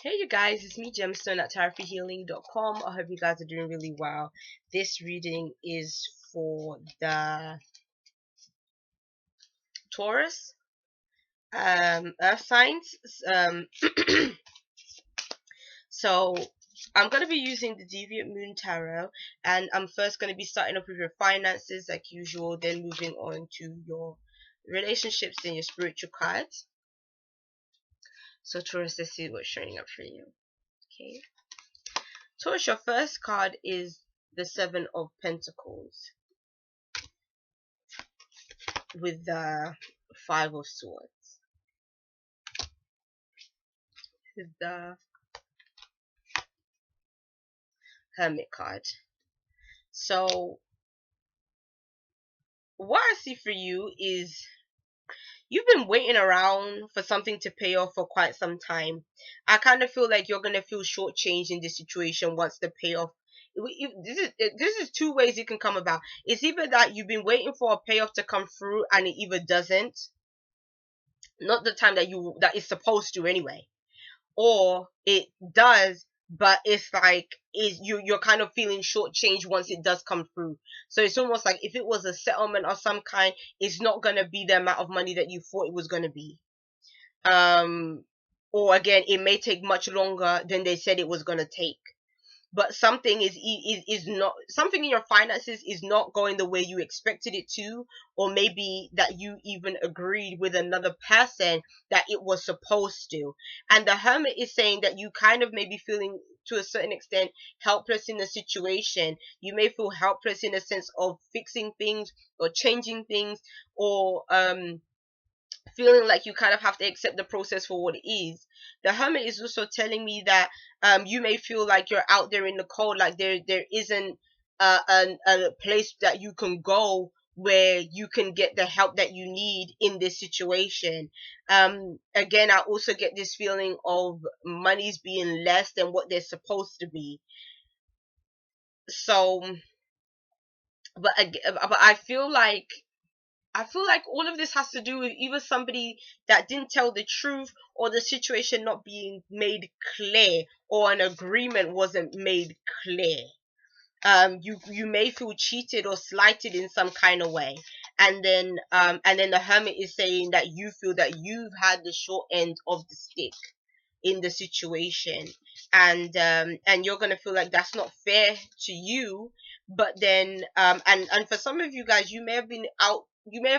Hey you guys, it's me Gemstone at tarothealing.com. I hope you guys are doing really well. This reading is for the Taurus earth signs. So I'm going to be using the Deviant Moon Tarot, and I'm first going to be starting off with your finances like usual, then moving on to your relationships and your spiritual cards. So Taurus, let's see what's showing up for you. Okay. Taurus, your first card is the Seven of Pentacles with the Five of Swords, with the Hermit card. So what I see for you is you've been waiting around for something to pay off for quite some time. I kind of feel like you're gonna feel shortchanged in this situation once the payoff. This is two ways it can come about. It's either that you've been waiting for a payoff to come through and it either doesn't, not the time that it's supposed to anyway, or it does, but it's like you're kind of feeling shortchanged once it does come through. So it's almost like if it was a settlement of some kind, it's not gonna be the amount of money that you thought it was gonna be. Or again, it may take much longer than they said it was gonna take. But something is not, something in your finances is not going the way you expected it to, or maybe that you even agreed with another person that it was supposed to. And the Hermit is saying that you kind of may be feeling to a certain extent helpless in the situation. You may feel helpless in a sense of fixing things or changing things, or feeling like you kind of have to accept the process for what it is. The Hermit is also telling me that you may feel like you're out there in the cold, like there isn't a place that you can go where you can get the help that you need in this situation. Again, I also get this feeling of money's being less than what they're supposed to be. So, but I feel like all of this has to do with either somebody that didn't tell the truth, or the situation not being made clear, or an agreement wasn't made clear. You may feel cheated or slighted in some kind of way, and then the Hermit is saying that you feel that you've had the short end of the stick in the situation, and you're gonna feel like that's not fair to you. But then and for some of you guys, you may have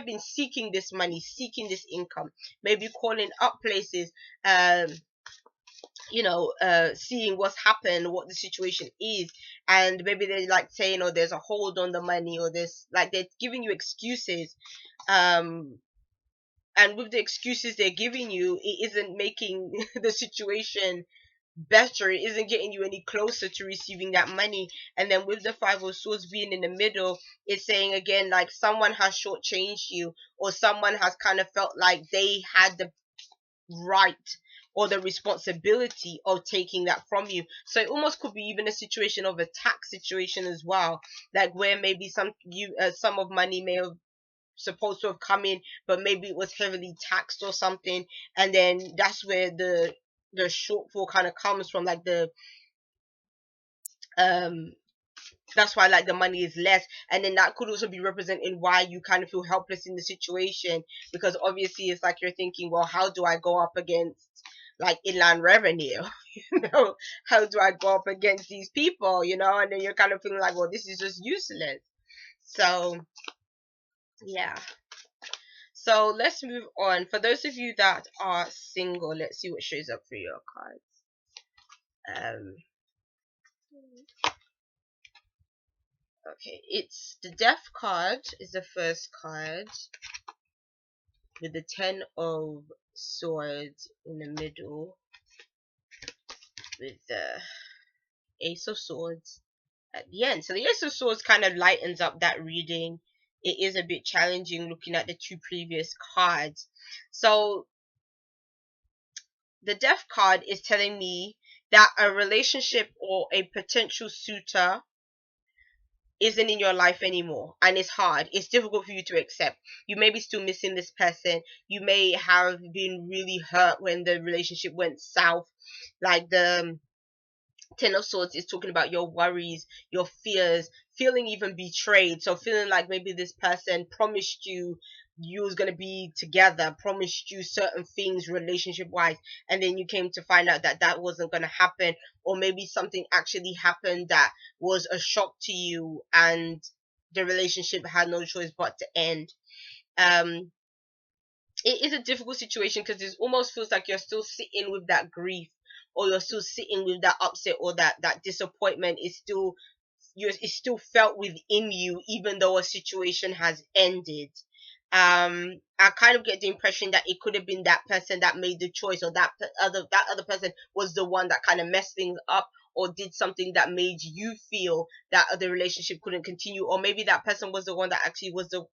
been seeking this money, seeking this income, maybe calling up places, um seeing what's happened, what the situation is, and maybe they're like saying, oh, there's a hold on the money, or there's like they're giving you excuses, um and with the excuses they're giving you, it isn't making the situation better. It isn't getting you any closer to receiving that money. And then with the Five of Swords being in the middle, it's saying again like someone has shortchanged you, or someone has kind of felt like they had the right or the responsibility of taking that from you. So it almost could be even a situation of a tax situation as well, like where maybe some of money may have supposed to have come in, but maybe it was heavily taxed or something, and then that's where the shortfall kind of comes from, like the um that's why like the money is less. And then that could also be representing why you kind of feel helpless in the situation, because obviously it's like you're thinking, well, how do I go up against like inland revenue? How do I go up against these people, and then you're kind of feeling like, well, this is just useless. So yeah. So let's move on. For those of you that are single, let's see what shows up for your cards. Okay, it's the Death card is the first card, with the Ten of Swords in the middle, with the Ace of Swords at the end. So the Ace of Swords kind of lightens up that reading. It is a bit challenging looking at the two previous cards. So the Death card is telling me that a relationship or a potential suitor isn't in your life anymore, and it's hard, it's difficult for you to accept. You may be still missing this person, you may have been really hurt when the relationship went south. Like the Ten of Swords is talking about your worries, your fears, feeling even betrayed. So feeling like maybe this person promised you was gonna be together, promised you certain things relationship wise, and then you came to find out that that wasn't gonna happen, or maybe something actually happened that was a shock to you, and the relationship had no choice but to end. Um, it is a difficult situation because it almost feels like you're still sitting with that grief, or you're still sitting with that upset, or that disappointment is still, it's still felt within you even though a situation has ended. I kind of get the impression that it could have been that person that made the choice, or that other person was the one that kind of messed things up, or did something that made you feel that the relationship couldn't continue, or maybe that person was the one that actually was the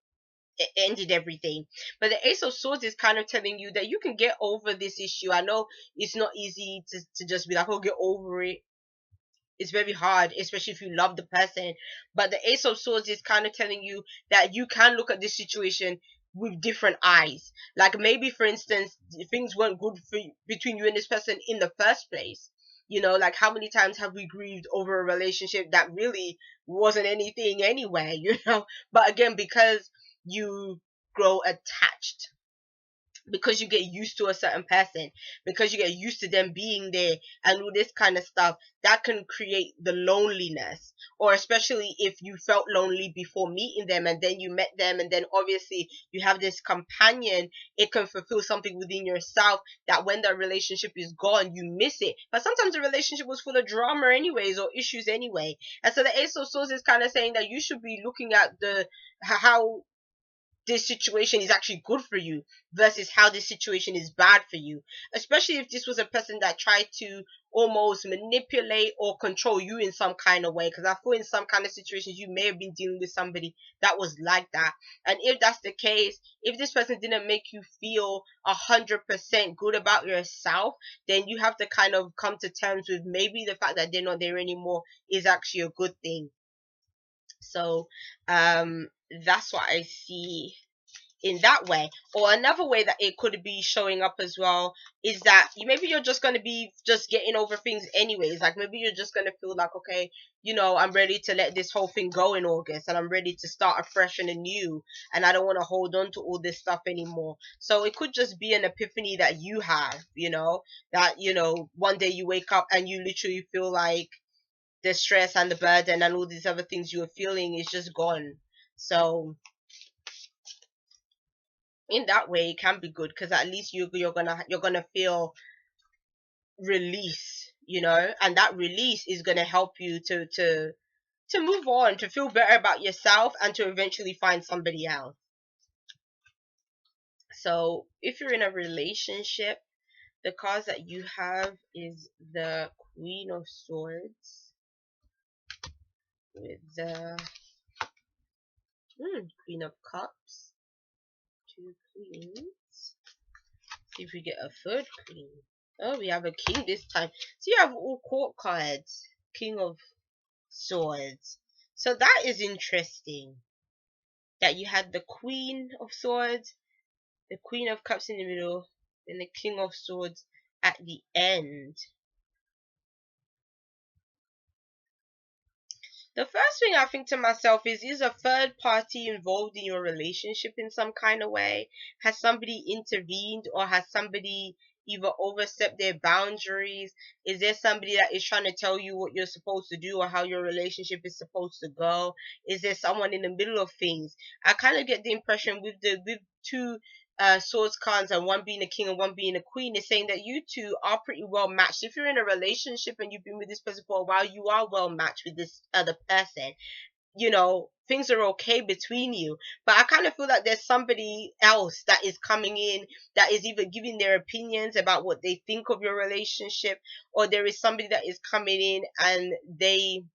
ended everything. But the Ace of Swords is kind of telling you that you can get over this issue. I know it's not easy to just be like, oh, get over it. It's very hard, especially if you love the person. But the Ace of Swords is kind of telling you that you can look at this situation with different eyes. Like maybe, for instance, things weren't good between you and this person in the first place. Like how many times have we grieved over a relationship that really wasn't anything anyway, But again, because you grow attached, because you get used to a certain person, because you get used to them being there and all this kind of stuff, that can create the loneliness. Or especially if you felt lonely before meeting them and then you met them and then obviously you have this companion, it can fulfill something within yourself that when the relationship is gone, you miss it. But sometimes the relationship was full of drama anyways, or issues anyway. And so the Ace of Swords is kind of saying that you should be looking at the how this situation is actually good for you versus how this situation is bad for you. Especially if this was a person that tried to almost manipulate or control you in some kind of way. Because I feel in some kind of situations you may have been dealing with somebody that was like that. And if that's the case, if this person didn't make you feel 100% good about yourself, then you have to kind of come to terms with maybe the fact that they're not there anymore is actually a good thing. So that's what I see in that way. Or another way that it could be showing up as well is that maybe you're just going to be just getting over things anyways. Like maybe you're just going to feel like, okay, I'm ready to let this whole thing go in August, and I'm ready to start afresh and anew, and I don't want to hold on to all this stuff anymore. So it could just be an epiphany that you have, that one day you wake up and you literally feel like the stress and the burden and all these other things you were feeling is just gone. So in that way, it can be good because at least you're gonna feel release, and that release is gonna help you to move on, to feel better about yourself, and to eventually find somebody else. So if you're in a relationship, the cards that you have is the Queen of Swords with the Queen of Cups, two queens. See if we get a third queen. Oh, we have a king this time. So you have all court cards. King of Swords. So that is interesting. That you had the Queen of Swords, the Queen of Cups in the middle, and the King of Swords at the end. The first thing I think to myself is a third party involved in your relationship in some kind of way? Has somebody intervened, or has somebody either overstepped their boundaries? Is there somebody that is trying to tell you what you're supposed to do or how your relationship is supposed to go? Is there someone in the middle of things? I kind of get the impression with two swords cards, and one being a king and one being a queen, is saying that you two are pretty well matched. If you're in a relationship and you've been with this person for a while, you are well matched with this other person. Things are okay between you. But I kind of feel like there's somebody else that is coming in, that is either giving their opinions about what they think of your relationship, or there is somebody that is coming in and they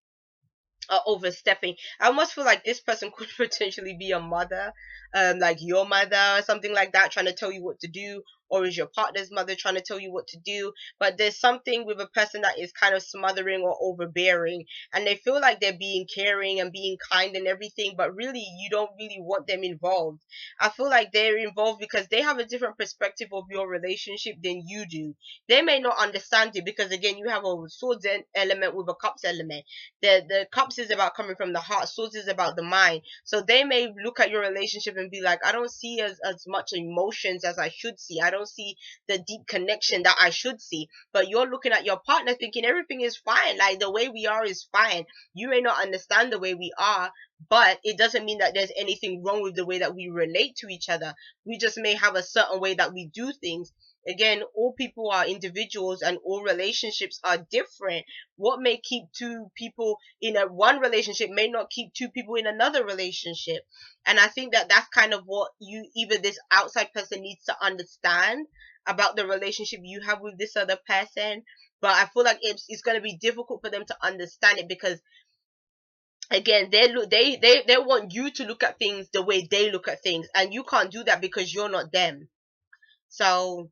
overstepping. I almost feel like this person could potentially be a mother, like your mother or something like that, trying to tell you what to do, or is your partner's mother trying to tell you what to do? But there's something with a person that is kind of smothering or overbearing, and they feel like they're being caring and being kind and everything, but really you don't really want them involved. I feel like they're involved because they have a different perspective of your relationship than you do. They may not understand it because again, you have a swords element with a cups element. The cups is about coming from the heart, swords is about the mind. So they may look at your relationship and be like, I don't see as much emotions as I should see. I don't see the deep connection that I should see. But you're looking at your partner thinking everything is fine. Like the way we are is fine. You may not understand the way we are, but it doesn't mean that there's anything wrong with the way that we relate to each other. We just may have a certain way that we do things. Again, all people are individuals and all relationships are different. What may keep two people in a one relationship may not keep two people in another relationship. And I think that that's kind of what you, either this outside person needs to understand about the relationship you have with this other person. But I feel like it's going to be difficult for them to understand it because again, they want you to look at things the way they look at things, and you can't do that because you're not them. So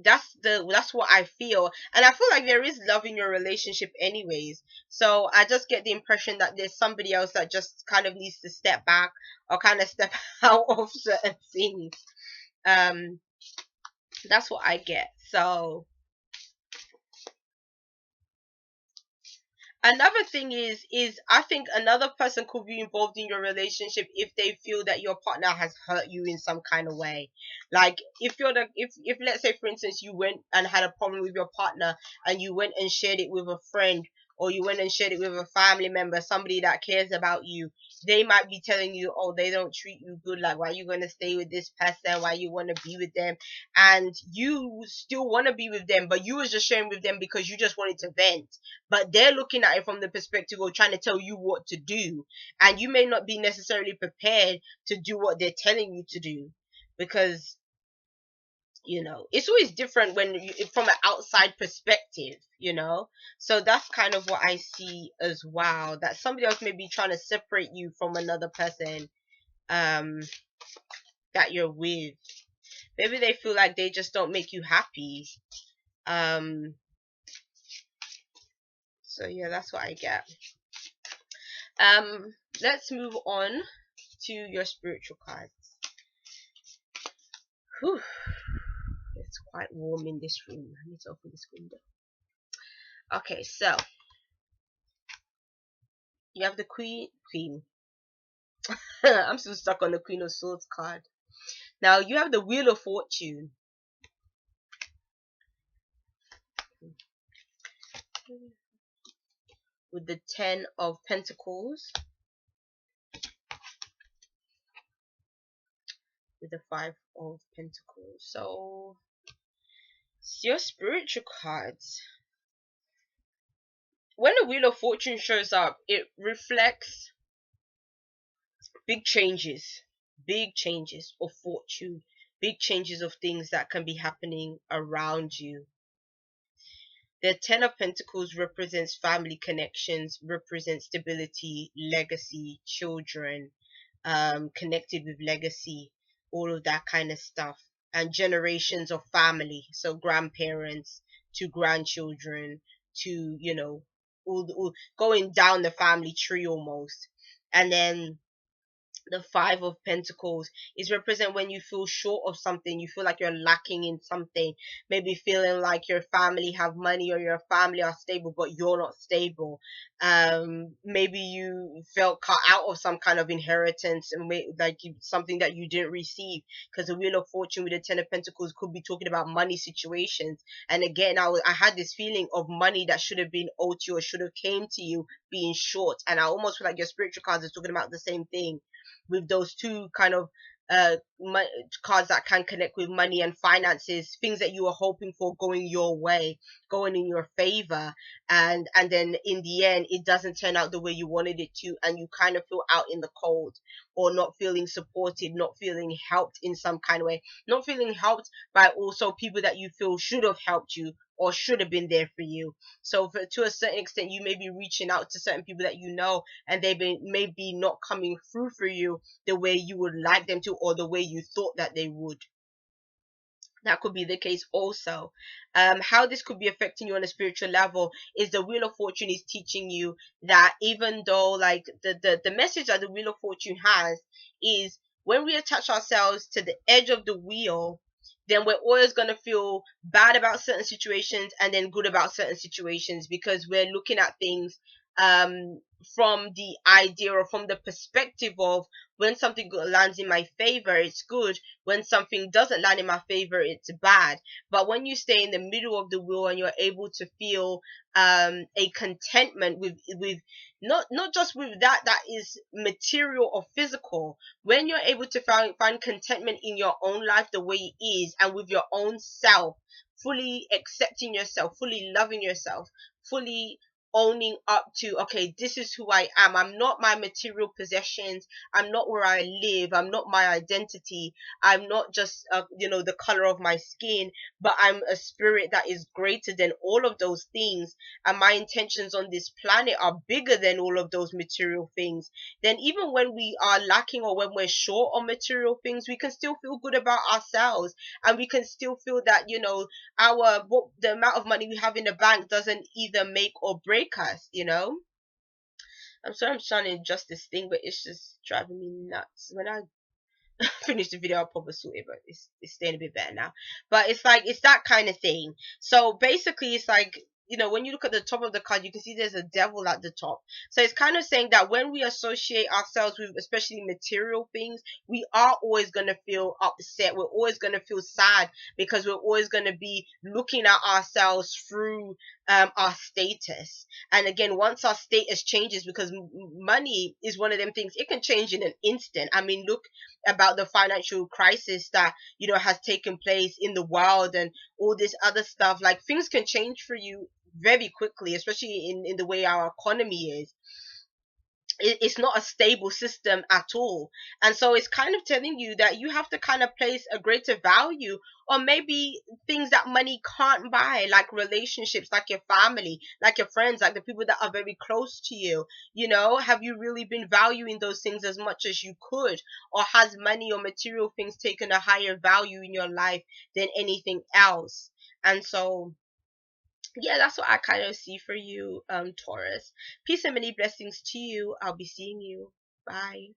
that's what I feel, and I feel like there is love in your relationship anyways. So I just get the impression that there's somebody else that just kind of needs to step back or kind of step out of certain things. um that's what I get. So another thing is I think another person could be involved in your relationship if they feel that your partner has hurt you in some kind of way. Like if you're the if let's say for instance you went and had a problem with your partner and you went and shared it with a friend, or you went and shared it with a family member, somebody that cares about you, they might be telling you, oh, they don't treat you good, like why you going to stay with this person, why you want to be with them, and you still want to be with them, but you was just sharing with them because you just wanted to vent. But they're looking at it from the perspective of trying to tell you what to do, and you may not be necessarily prepared to do what they're telling you to do, because it's always different when from an outside perspective. So that's kind of what I see as well, that somebody else may be trying to separate you from another person um that you're with. Maybe they feel like they just don't make you happy. um so yeah, that's what I get. Let's move on to your spiritual cards. Whew, it's quite warm in this room. I need to open this window. Okay, so you have the queen. I'm still stuck on the Queen of Swords card. Now you have the Wheel of Fortune. With the Ten of Pentacles. With the Five of Pentacles. So it's your spiritual cards. When the Wheel of Fortune shows up, it reflects big changes of fortune, big changes of things that can be happening around you. The Ten of Pentacles represents family connections, represents stability, legacy, children, connected with legacy, all of that kind of stuff, and generations of family. So grandparents to grandchildren to all going down the family tree almost. And then the Five of Pentacles is represent when you feel short of something, you feel like you're lacking in something, maybe feeling like your family have money or your family are stable but you're not stable. Maybe you felt cut out of some kind of inheritance and something that you didn't receive, because the Wheel of Fortune with the Ten of Pentacles could be talking about money situations. And again, I had this feeling of money that should have been owed to you or should have came to you being short, and I almost feel like your spiritual cards is talking about the same thing, with those two kind of uh cards that can connect with money and finances, things that you were hoping for going your way, going in your favor, and then in the end it doesn't turn out the way you wanted it to, and you kind of feel out in the cold, or not feeling supported, not feeling helped in some kind of way, not feeling helped by also people that you feel should have helped you or should have been there for you. So to a certain extent, you may be reaching out to certain people that and they may be not coming through for you the way you would like them to, or the way you thought that they would. That could be the case also. How this could be affecting you on a spiritual level is the Wheel of Fortune is teaching you that even though, like, the message that the Wheel of Fortune has is, when we attach ourselves to the edge of the wheel, then we're always going to feel bad about certain situations and then good about certain situations, because we're looking at things um from the idea or from the perspective of, when something lands in my favor, it's good. When something doesn't land in my favor, it's bad. But when you stay in the middle of the wheel and you're able to feel a contentment with not just with that is material or physical, when you're able to find contentment in your own life the way it is, and with your own self, fully accepting yourself, fully loving yourself, fully owning up to, okay, this is who I am. I'm not my material possessions. I'm not where I live. I'm not my identity. I'm not just the color of my skin, but I'm a spirit that is greater than all of those things, and my intentions on this planet are bigger than all of those material things. Then even when we are lacking or when we're short on material things, we can still feel good about ourselves, and we can still feel that the amount of money we have in the bank doesn't either make or break us. I'm sorry, I'm trying to adjust this thing, but it's just driving me nuts. When I finish the video, I'll probably sort it, but it's staying a bit better now. But it's like, it's that kind of thing. So basically, it's like, when you look at the top of the card, you can see there's a devil at the top. So it's kind of saying that when we associate ourselves with especially material things, we are always going to feel upset. We're always going to feel sad, because we're always going to be looking at ourselves through our status. And again, once our status changes, because money is one of them things, it can change in an instant. I mean, look about the financial crisis that has taken place in the world, and all this other stuff. Like, things can change for you very quickly, especially in the way our economy is. It's not a stable system at all. And so it's kind of telling you that you have to kind of place a greater value on maybe things that money can't buy, like relationships, like your family, like your friends, like the people that are very close to you. Have you really been valuing those things as much as you could? Or has money or material things taken a higher value in your life than anything else? And so, yeah, that's what I kind of see for you, Taurus. Peace and many blessings to you. I'll be seeing you. Bye.